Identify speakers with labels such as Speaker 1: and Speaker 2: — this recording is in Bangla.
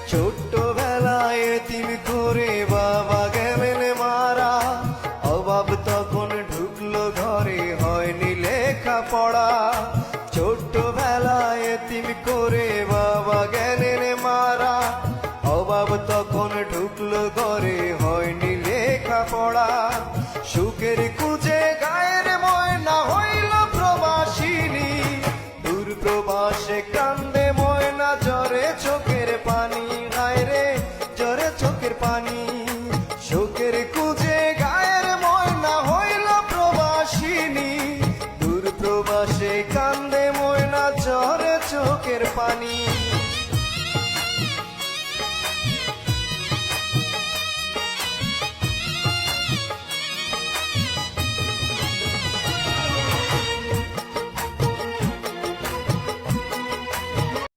Speaker 1: ছোট্টবেলায় এতিম করে বাবা গেলেন মারা, অভাব তখন ঢুকলো ঘরে, হয়নি লেখাপড়া। ছোট্টবেলায় এতিম করে বাবা গেলেন মারা, অভাব তখন ঢুকলো ঘরে, হয়নি লেখাপড়া। সুখের খুঁজে গায়ের ময়না হইল প্রবাসিনী, দূর প্রবাসে কান্দে ময়না, জ্বরে চোখের পানি, হায় রে জ্বরে চোখের পানি। সুখের খুঁজে গায়ের ময়না হইল প্রবাসিনী, দূর প্রবাসে কান্দে ময়না, জ্বরে চোখের পানি।